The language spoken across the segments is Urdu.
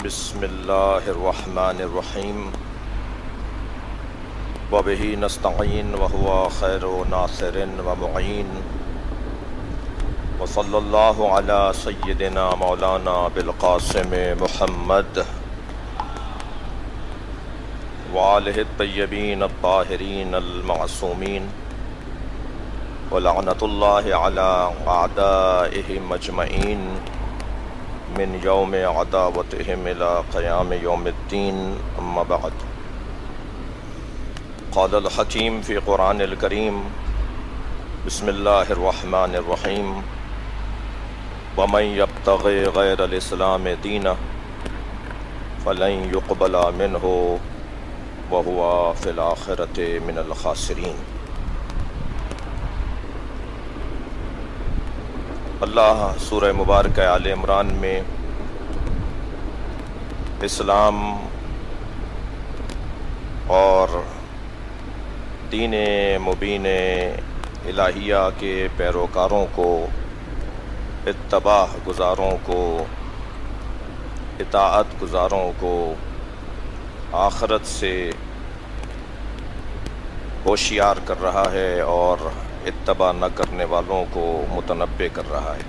بسم اللہ الرحمن الرحیم وبہ نستعین وہو خیر ناصر ومعین وصلی اللہ علی سیدنا مولانا بالقاسم محمد وآلہ الطیبین الطاہرین المعصومین ولعنۃ اللہ علی اعدائہم اجمعین من یوم عداوتہم الی قیام یوم الدین اما بعد قال الحکیم فی قرآن الکریم بسم اللہ الرحمن الرحیم ومن یبتغی غیر الاسلام دینا فلن یقبل منہ وہو فی الآخرۃ من الخاسرین۔ اللہ سورہ مبارکہ آل عمران میں اسلام اور دین مبین الہیہ کے پیروکاروں کو، اتباع گزاروں کو، اطاعت گزاروں کو آخرت سے ہوشیار کر رہا ہے اور اتباع نہ کرنے والوں کو متنبہ کر رہا ہے۔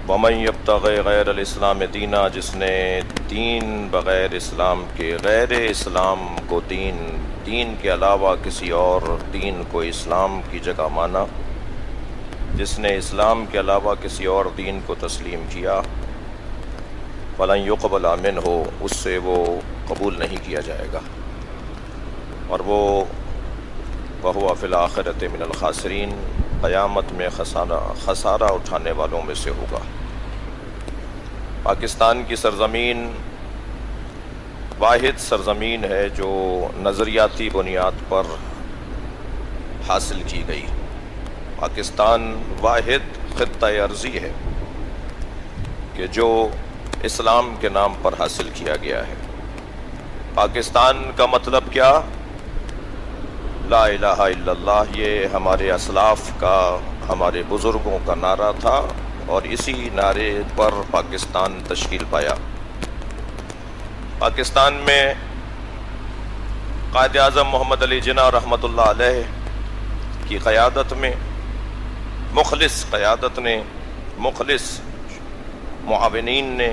وَمَن يَبْتَغِ غَيْرَ الْإِسْلَامِ دِينًا، جس نے دین بغیر اسلام کے، غیر اسلام کو دین کے علاوہ کسی اور دین کو اسلام کی جگہ مانا، جس نے اسلام کے علاوہ کسی اور دین کو تسلیم کیا، فَلَن يُقْبَلَ مِنْهُ، اس سے وہ قبول نہیں کیا جائے گا اور وَهُوَ فِي الْآخِرَةِ مِنَ الْخَاسِرِينَ، قیامت میں خسارہ اٹھانے والوں میں سے ہوگا۔ پاکستان کی سرزمین واحد سرزمین ہے جو نظریاتی بنیاد پر حاصل کی گئی۔ پاکستان واحد خطہ ارضی ہے کہ جو اسلام کے نام پر حاصل کیا گیا ہے۔ پاکستان کا مطلب کیا؟ لا الہ الا اللہ، یہ ہمارے اسلاف کا، ہمارے بزرگوں کا نعرہ تھا اور اسی نعرے پر پاکستان تشکیل پایا۔ پاکستان میں قائد اعظم محمد علی جناح رحمۃ اللہ علیہ کی قیادت میں، مخلص قیادت نے، مخلص معاونین نے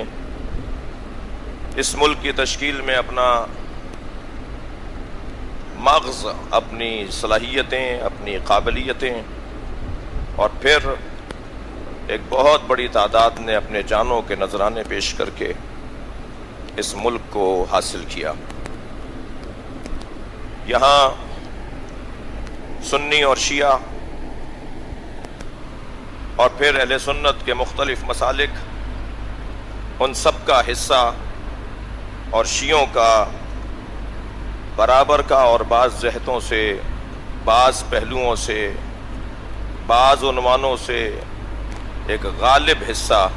اس ملک کی تشکیل میں اپنا مغز، اپنی صلاحیتیں، اپنی قابلیتیں اور پھر ایک بہت بڑی تعداد نے اپنے جانوں کے نذرانے پیش کر کے اس ملک کو حاصل کیا۔ یہاں سنی اور شیعہ اور پھر اہل سنت کے مختلف مسالک، ان سب کا حصہ اور شیعوں کا برابر کا اور بعض جہتوں سے، بعض پہلوؤں سے، بعض عنوانوں سے ایک غالب حصہ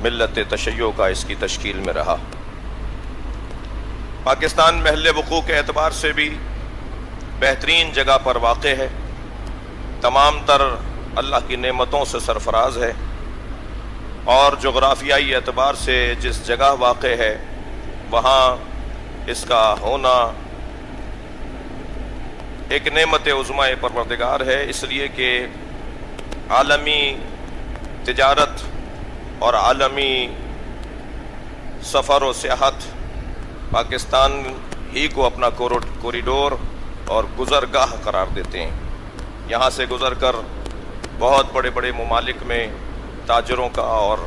ملت تشیع کا اس کی تشکیل میں رہا۔ پاکستان محل وقوع کے اعتبار سے بھی بہترین جگہ پر واقع ہے، تمام تر اللہ کی نعمتوں سے سرفراز ہے اور جغرافیائی اعتبار سے جس جگہ واقع ہے وہاں اس کا ہونا ایک نعمت عظمیٰ پروردگار ہے، اس لیے کہ عالمی تجارت اور عالمی سفر و سیاحت پاکستان ہی کو اپنا کوریڈور اور گزرگاہ قرار دیتے ہیں۔ یہاں سے گزر کر بہت بڑے بڑے ممالک میں تاجروں کا اور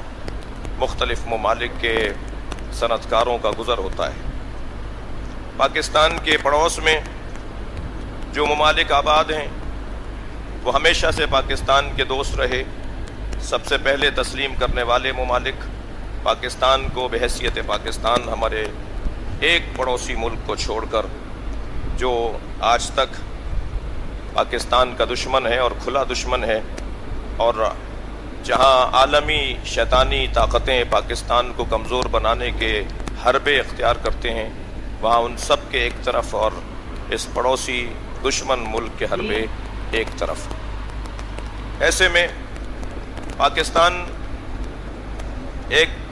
مختلف ممالک کے صنعت کاروں کا گزر ہوتا ہے۔ پاکستان کے پڑوس میں جو ممالک آباد ہیں وہ ہمیشہ سے پاکستان کے دوست رہے۔ سب سے پہلے تسلیم کرنے والے ممالک پاکستان کو بحیثیت پاکستان، ہمارے ایک پڑوسی ملک کو چھوڑ کر جو آج تک پاکستان کا دشمن ہے اور کھلا دشمن ہے، اور جہاں عالمی شیطانی طاقتیں پاکستان کو کمزور بنانے کے حربے اختیار کرتے ہیں، وہاں ان سب کے ایک طرف اور اس پڑوسی دشمن ملک کے حربے ایک طرف۔ ایسے میں پاکستان ایک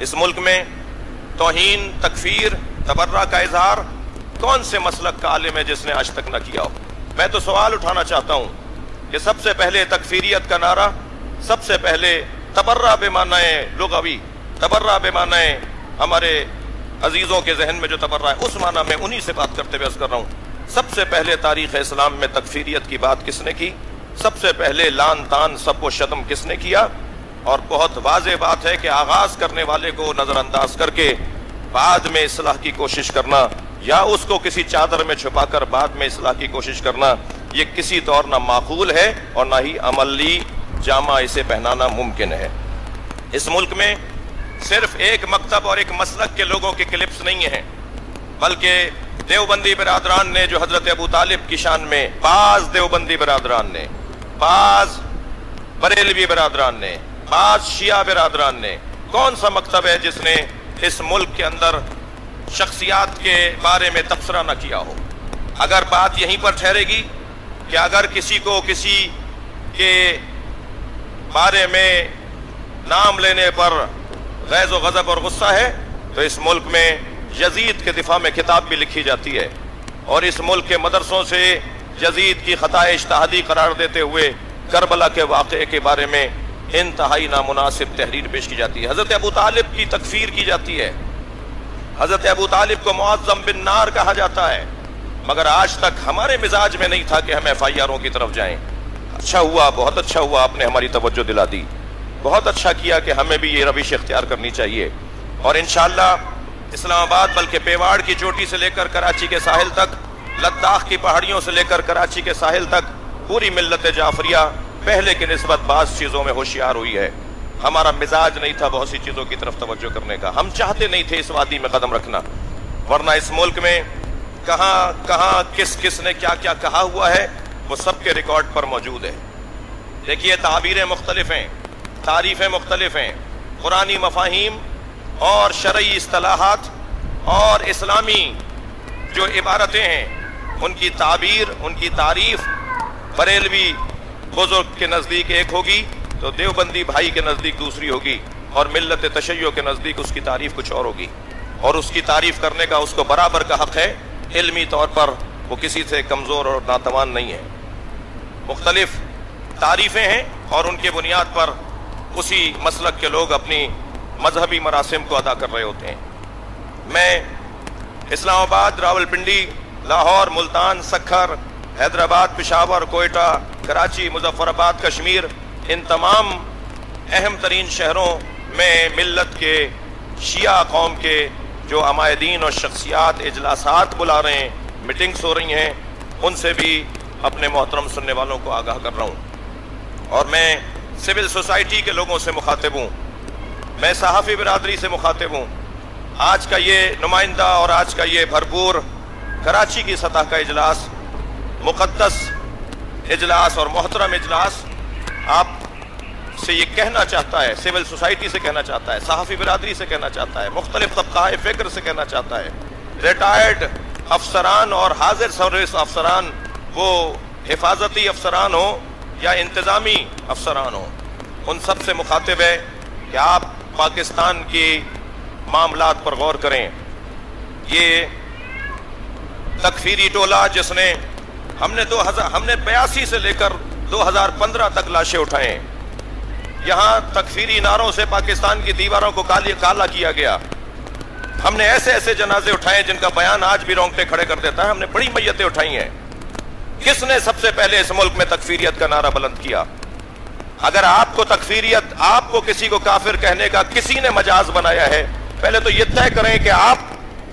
اس ملک میں توہین، تکفیر، تبرہ کا اظہار کون سے مسلک کا عالم ہے جس نے آج تک نہ کیا ہو؟ میں تو سوال اٹھانا چاہتا ہوں کہ سب سے پہلے تکفیریت کا نعرہ، سب سے پہلے تبرہ بے معنی لغوی، تبرہ بے معنی ہمارے عزیزوں کے ذہن میں جو تبرہ ہے اس معنی میں انہی سے بات کرتے ہوئے عرض کر رہا ہوں، سب سے پہلے تاریخ اسلام میں تکفیریت کی بات کس نے کی؟ سب سے پہلے لان تان سب و شتم کس نے کیا؟ اور بہت واضح بات ہے کہ آغاز کرنے والے کو نظر انداز کر کے بعد میں اصلاح کی کوشش کرنا، یا اس کو کسی چادر میں چھپا کر بعد میں اصلاح کی کوشش کرنا، یہ کسی طور نہ معقول ہے اور نہ ہی عملی جامہ اسے پہنانا ممکن ہے۔ اس ملک میں صرف ایک مکتب اور ایک مسلک کے لوگوں کے کلپس نہیں ہیں، بلکہ دیوبندی برادران نے جو حضرت ابو طالب کی شان میں، بعض دیوبندی برادران نے، بعض بریلوی برادران نے، بعض شیعہ برادران نے، کون سا مکتب ہے جس نے اس ملک کے اندر شخصیات کے بارے میں تبصرہ نہ کیا ہو؟ اگر بات یہیں پر ٹھہرے گی کہ اگر کسی کو کسی کے بارے میں نام لینے پر غیظ و غضب اور غصہ ہے تو اس ملک میں یزید کے دفاع میں کتاب بھی لکھی جاتی ہے، اور اس ملک کے مدرسوں سے یزید کی خطائے اجتہادی قرار دیتے ہوئے کربلا کے واقعے کے بارے میں انتہائی نامناسب تحریر پیش کی جاتی ہے۔ حضرت ابو طالب کی تکفیر کی جاتی ہے، حضرت ابو طالب کو معظم بن نار کہا جاتا ہے، مگر آج تک ہمارے مزاج میں نہیں تھا کہ ہم FIRوں کی طرف جائیں۔ اچھا ہوا، بہت اچھا ہوا آپ نے ہماری توجہ دلا دی، بہت اچھا کیا کہ ہمیں بھی یہ روش اختیار کرنی چاہیے، اور انشاءاللہ اسلام آباد بلکہ پیواڑ کی چوٹی سے لے کر کراچی کے ساحل تک، لداخ کی پہاڑیوں سے لے کر کراچی کے ساحل تک پوری ملت جعفریہ پہلے کی نسبت بعض چیزوں میں ہوشیار ہوئی ہے۔ ہمارا مزاج نہیں تھا بہت سی چیزوں کی طرف توجہ کرنے کا، ہم چاہتے نہیں تھے اس وادی میں قدم رکھنا، ورنہ اس ملک میں کہاں کہاں کس کس نے کیا کیا کہا ہوا ہے وہ سب کے ریکارڈ پر موجود ہے۔ دیکھیے تعبیریں مختلف ہیں، تعریفیں مختلف ہیں، قرآنی مفاہیم اور شرعی اصطلاحات اور اسلامی جو عبارتیں ہیں ان کی تعبیر، ان کی تعریف بریلوی بزرگ کے نزدیک ایک ہوگی تو دیوبندی بھائی کے نزدیک دوسری ہوگی، اور ملت تشیع کے نزدیک اس کی تعریف کچھ اور ہوگی، اور اس کی تعریف کرنے کا اس کو برابر کا حق ہے، علمی طور پر وہ کسی سے کمزور اور ناتوان نہیں ہے۔ مختلف تعریفیں ہیں اور ان کے بنیاد پر اسی مسلک کے لوگ اپنی مذہبی مراسم کو ادا کر رہے ہوتے ہیں۔ میں اسلام آباد، راولپنڈی، لاہور، ملتان، سکھر، حیدرآباد، پشاور، کوئٹہ، کراچی، مظفر آباد، کشمیر، ان تمام اہم ترین شہروں میں ملت کے شیعہ قوم کے جو عمائدین اور شخصیات اجلاسات بلا رہے ہیں، میٹنگز ہو رہی ہیں، ان سے بھی اپنے محترم سننے والوں کو آگاہ کر رہا ہوں، اور میں سول سوسائٹی کے لوگوں سے مخاطب ہوں، میں صحافی برادری سے مخاطب ہوں۔ آج کا یہ نمائندہ اور آج کا یہ بھرپور کراچی کی سطح کا اجلاس، مقدس اجلاس اور محترم اجلاس، آپ سے یہ کہنا چاہتا ہے، سول سوسائٹی سے کہنا چاہتا ہے، صحافی برادری سے کہنا چاہتا ہے، مختلف طبقہ فکر سے کہنا چاہتا ہے، ریٹائرڈ افسران اور حاضر سروس افسران، وہ حفاظتی افسران ہوں یا انتظامی افسران ہوں، ان سب سے مخاطب ہے کہ آپ پاکستان کی معاملات پر غور کریں۔ یہ تکفیری ٹولہ جس نے ہم نے 82 سے لے کر 2015 تک لاشیں اٹھائے ہیں، یہاں تکفیری نعروں سے پاکستان کی دیواروں کو کالا کیا گیا، ہم نے ایسے ایسے جنازے اٹھائے جن کا بیان آج بھی رونگٹے کھڑے کر دیتا ہے، ہم نے بڑی میتیں اٹھائی ہیں۔ کس نے سب سے پہلے اس ملک میں تکفیریت کا نعرہ بلند کیا؟ اگر آپ کو تکفیریت، آپ کو کسی کو کافر کہنے کا کسی نے مجاز بنایا ہے، پہلے تو یہ طے کریں کہ آپ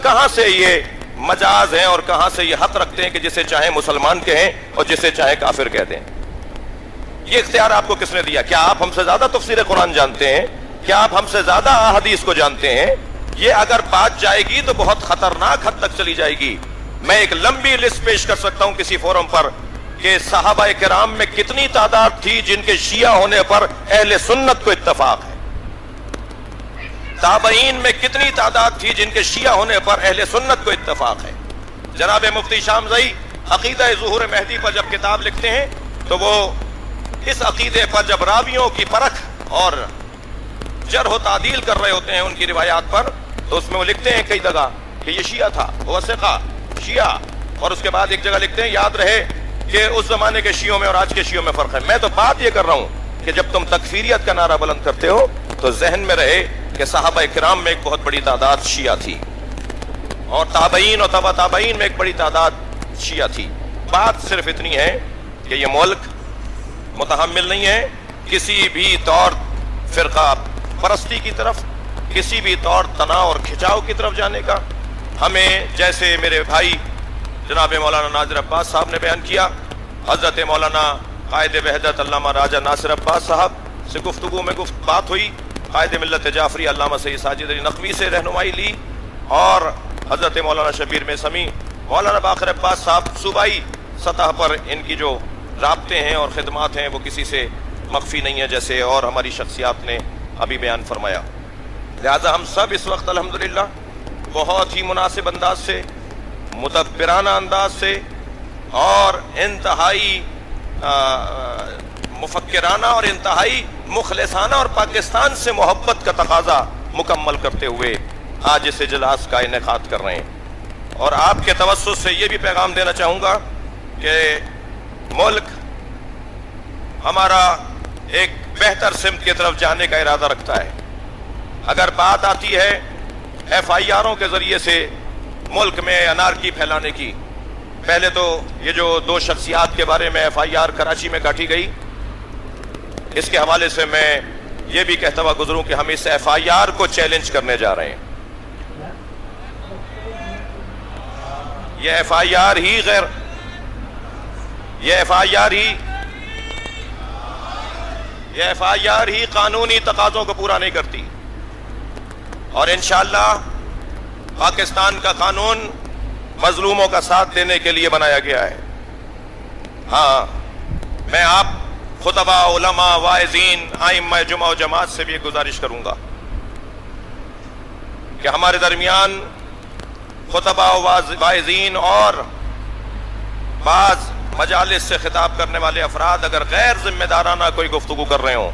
کہاں سے یہ مجاز ہیں اور کہاں سے یہ حق رکھتے ہیں کہ جسے چاہیں مسلمان کہیں اور جسے چاہیں کافر کہہ دیں۔ یہ اختیار آپ کو کس نے دیا؟ کیا آپ ہم سے زیادہ تفسیر قرآن جانتے ہیں؟ کیا آپ ہم سے زیادہ احادیث کو جانتے ہیں؟ یہ اگر بات جائے گی تو بہت خطرناک حد تک چلی جائے گی۔ میں ایک لمبی لسٹ پیش کر سکتا ہوں کسی فورم پر کہ صحابہ کرام میں کتنی تعداد تھی جن کے شیعہ ہونے پر اہل سنت کو اتفاق ہے، تابعین میں کتنی تعداد تھی جن کے شیعہ ہونے پر اہل سنت کو اتفاق ہے۔ جناب مفتی شامزئی عقیدہ ظہور مہدی پر جب کتاب لکھتے ہیں تو وہ اس عقیدے پر جب راویوں کی پرکھ اور جرح و تعدیل کر رہے ہوتے ہیں ان کی روایات پر، تو اس میں وہ لکھتے ہیں کئی جگہ کہ یہ شیعہ تھا، وثقہ شیعہ، اور اس کے بعد ایک جگہ لکھتے ہیں یاد رہے کہ اس زمانے کے شیعوں میں اور آج کے شیعوں میں فرق ہے۔ میں تو بات یہ کر رہا ہوں کہ جب تم تکفیریت کا نعرہ بلند کرتے ہو تو ذہن میں رہے کہ صحابہ کرام میں ایک بہت بڑی تعداد شیعہ تھی، اور تابعین اور تبع تابعین میں ایک بڑی تعداد شیعہ تھی۔ بات صرف اتنی ہے کہ یہ ملک متحمل نہیں ہے کسی بھی طور فرقہ پرستی کی طرف، کسی بھی طور تناؤ اور کھچاؤ کی طرف جانے کا۔ ہمیں جیسے میرے بھائی جناب مولانا ناظر عباس صاحب نے بیان کیا، حضرت مولانا قائد وحدت علامہ راجہ ناصر عباس صاحب سے گفتگو میں بات ہوئی، قائد ملت جعفری علامہ سید ساجد علی نقوی سے رہنمائی لی، اور حضرت مولانا شبیر میں سمی مولانا باقر عباس صاحب صوبائی سطح پر ان کی جو رابطے ہیں اور خدمات ہیں وہ کسی سے مخفی نہیں ہے، جیسے اور ہماری شخصیات نے ابھی بیان فرمایا۔ لہذا ہم سب اس وقت الحمدللہ بہت ہی مناسب انداز سے، مدبرانہ انداز سے اور انتہائی مفکرانہ اور انتہائی مخلصانہ اور پاکستان سے محبت کا تقاضا مکمل کرتے ہوئے آج اس اجلاس کا انعقاد کر رہے ہیں۔ اور آپ کے توسط سے یہ بھی پیغام دینا چاہوں گا کہ ملک ہمارا ایک بہتر سمت کی طرف جانے کا ارادہ رکھتا ہے۔ اگر بات آتی ہے ایف آئی آروں کے ذریعے سے ملک میں انارکی پھیلانے کی، پہلے تو یہ جو دو شخصیات کے بارے میں ایف آئی آر کراچی میں کاٹی گئی، اس کے حوالے سے میں یہ بھی کہتا ہوا گزروں کہ ہم اس ایف آئی آر کو چیلنج کرنے جا رہے ہیں۔ یہ ایف آئی آر ہی یہ ایف آئی آر ہی قانونی تقاضوں کو پورا نہیں کرتی، اور انشاءاللہ پاکستان کا قانون مظلوموں کا ساتھ دینے کے لیے بنایا گیا ہے۔ ہاں، میں آپ خطباء، علماء، واعظین، ائمہ جمعہ و جماعت سے بھی ایک گزارش کروں گا کہ ہمارے درمیان خطباء و واعظین اور بعض مجالس سے خطاب کرنے والے افراد اگر غیر ذمہ دارانہ کوئی گفتگو کر رہے ہوں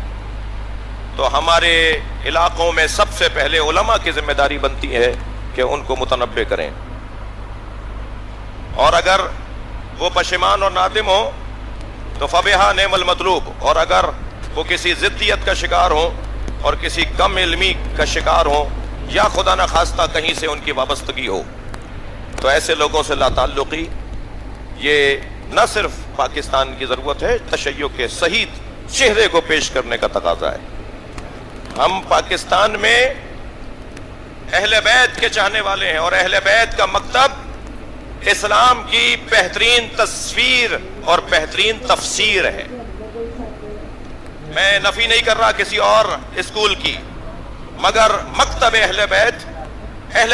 تو ہمارے علاقوں میں سب سے پہلے علماء کی ذمہ داری بنتی ہے کہ ان کو متنبہ کریں، اور اگر وہ پشیمان اور نادم ہوں تو فبہا نعم المطلوب، اور اگر وہ کسی ضدیت کا شکار ہوں اور کسی کم علمی کا شکار ہوں یا خدا نخواستہ کہیں سے ان کی وابستگی ہو، تو ایسے لوگوں سے لا تعلقی یہ نہ صرف پاکستان کی ضرورت ہے، تشیع کے صحیح چہرے کو پیش کرنے کا تقاضا ہے۔ ہم پاکستان میں اہل بیت کے چاہنے والے ہیں، اور اہل بیت کا مکتب اسلام کی بہترین تصویر اور بہترین تفسیر ہے۔ میں نفی نہیں کر رہا کسی اور اسکول کی، مگر مکتب اہل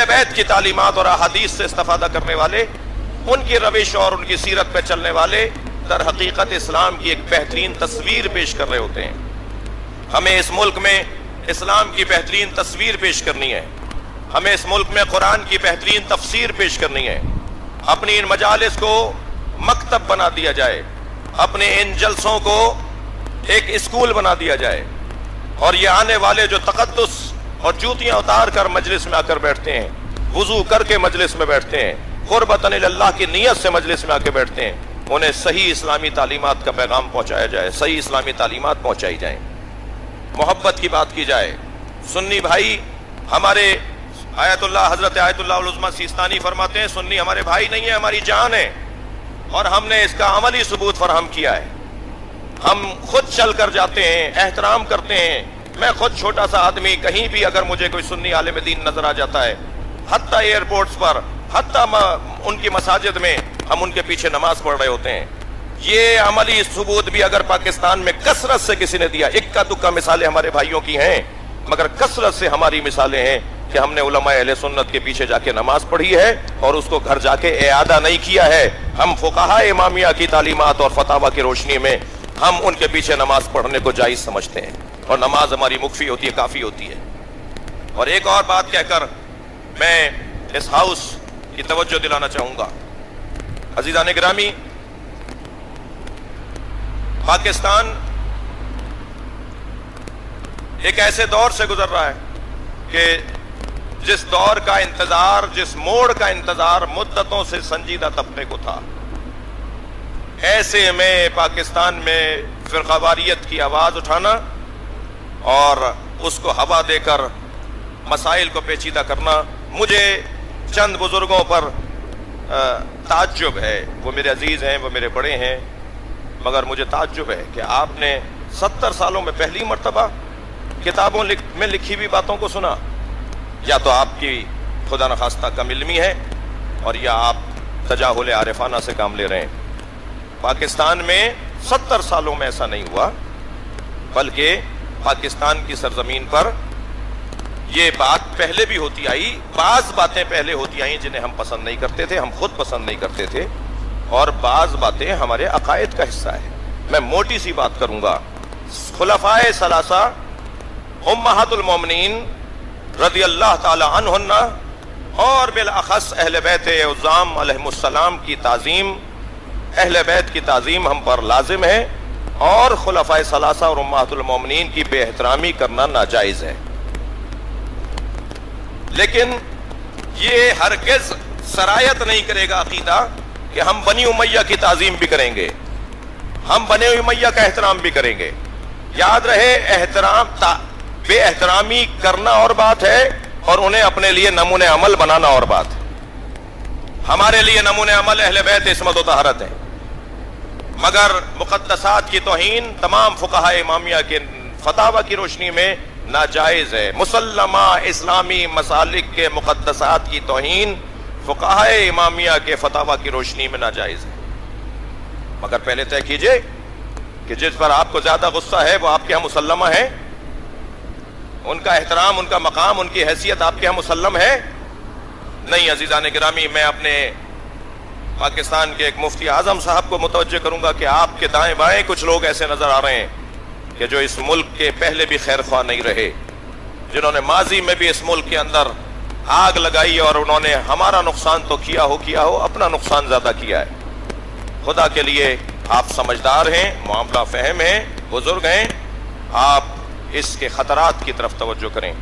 بیت کی تعلیمات اور احادیث سے استفادہ کرنے والے، ان کی روش اور ان کی سیرت پہ چلنے والے در حقیقت اسلام کی ایک بہترین تصویر پیش کر رہے ہوتے ہیں۔ ہمیں اس ملک میں اسلام کی بہترین تصویر پیش کرنی ہے، ہمیں اس ملک میں قرآن کی بہترین تفسیر پیش کرنی ہے۔ اپنی ان مجالس کو مکتب بنا دیا جائے، اپنے ان جلسوں کو ایک اسکول بنا دیا جائے، اور یہ آنے والے جو تقدس اور جوتیاں اتار کر مجلس میں آ کر بیٹھتے ہیں، وضو کر کے مجلس میں بیٹھتے ہیں، قربتاً اللہ کی نیت سے مجلس میں آ کے بیٹھتے ہیں، انہیں صحیح اسلامی تعلیمات کا پیغام پہنچایا جائے، صحیح اسلامی تعلیمات پہنچائی جائیں، محبت کی بات کی جائے۔ سنی بھائی ہمارے حضرت آیت اللہ العظمیٰ سیستانی فرماتے ہیں سنی ہمارے بھائی نہیں ہیں، ہماری جان ہے، اور ہم نے اس کا عملی ثبوت فراہم کیا ہے۔ ہم خود چل کر جاتے ہیں، احترام کرتے ہیں۔ میں خود چھوٹا سا آدمی، کہیں بھی اگر مجھے کوئی سنی عالم دین نظر آ جاتا ہے، حتیٰ ایئرپورٹس پر، حتیٰ ان کی مساجد میں ہم ان کے پیچھے نماز پڑھ رہے ہوتے ہیں۔ یہ عملی ثبوت بھی اگر پاکستان میں کثرت سے کسی نے دیا، اکا دکا مثالیں ہمارے بھائیوں کی ہیں، مگر کثرت سے ہماری مثالیں ہیں کہ ہم نے علماء اہل سنت کے پیچھے جا کے نماز پڑھی ہے اور اس کو گھر جا کے اعادہ نہیں کیا ہے۔ ہم فقہاء امامیہ کی تعلیمات اور فتاوی کی روشنی میں ہم ان کے پیچھے نماز پڑھنے کو جائز سمجھتے ہیں، اور نماز ہماری مکفی ہوتی ہے، کافی ہوتی ہے۔ اور ایک اور بات کہہ کر میں اس ہاؤس کی توجہ دلانا چاہوں گا۔ عزیزان گرامی، پاکستان ایک ایسے دور سے گزر رہا ہے کہ جس دور کا انتظار، جس موڑ کا انتظار مدتوں سے سنجیدہ طبقے کو تھا، ایسے میں پاکستان میں فرقہ واریت کی آواز اٹھانا اور اس کو ہوا دے کر مسائل کو پیچیدہ کرنا، مجھے چند بزرگوں پر تعجب ہے. وہ میرے عزیز ہیں، وہ میرے بڑے ہیں، مگر مجھے تعجب ہے کہ آپ نے 70 سالوں میں پہلی مرتبہ کتابوں میں لکھی ہوئی باتوں کو سنا. یا تو آپ کی خدا نخواستہ کم علمی ہے اور یا آپ تجاہل عارفانہ سے کام لے رہے ہیں. پاکستان میں 70 سالوں میں ایسا نہیں ہوا، بلکہ پاکستان کی سرزمین پر یہ بات پہلے بھی ہوتی آئی. بعض باتیں پہلے ہوتی آئیں جنہیں ہم پسند نہیں کرتے تھے، ہم خود پسند نہیں کرتے تھے، اور بعض باتیں ہمارے عقائد کا حصہ ہے. میں موٹی سی بات کروں گا. خلفائے ثلاثہ امہات المومنین رضی اللہ تعالی عنہن اور بالاخص اہل بیت عظام علیہم السلام کی تعظیم، اہل بیت کی تعظیم ہم پر لازم ہے، اور خلفائے ثلاثہ اور امہات المومنین کی بے احترامی کرنا ناجائز ہے. لیکن یہ ہرگز سرایت نہیں کرے گا عقیدہ کہ ہم بنی امیہ کی تعظیم بھی کریں گے، ہم بنی امیہ کا احترام بھی کریں گے. یاد رہے، بے احترامی کرنا اور بات ہے اور انہیں اپنے لیے نمونہ عمل بنانا اور بات ہے. ہمارے لیے نمونہ عمل اہل بیت عصمت و طہارت ہے، مگر مقدسات کی توہین تمام فقہاء امامیہ کے فتاوی کی روشنی میں ناجائز ہے. مسلمہ اسلامی مسالک کے مقدسات کی توہین فقہاء امامیہ کے فتاوی کی روشنی میں ناجائز ہے. مگر پہلے طے کیجئے کہ جس پر آپ کو زیادہ غصہ ہے وہ آپ کے ہاں مسلمہ ہے، ان کا احترام، ان کا مقام، ان کی حیثیت آپ کے ہاں مسلم ہے. نہیں عزیزان گرامی، میں اپنے پاکستان کے ایک مفتی اعظم صاحب کو متوجہ کروں گا کہ آپ کے دائیں بائیں کچھ لوگ ایسے نظر آ رہے ہیں کہ جو اس ملک کے پہلے بھی خیر خواہ نہیں رہے، جنہوں نے ماضی میں بھی اس ملک کے اندر آگ لگائی اور انہوں نے ہمارا نقصان تو کیا ہو اپنا نقصان زیادہ کیا ہے. خدا کے لیے آپ سمجھدار ہیں، معاملہ فہم ہیں، بزرگ ہیں، آپ اس کے خطرات کی طرف توجہ کریں.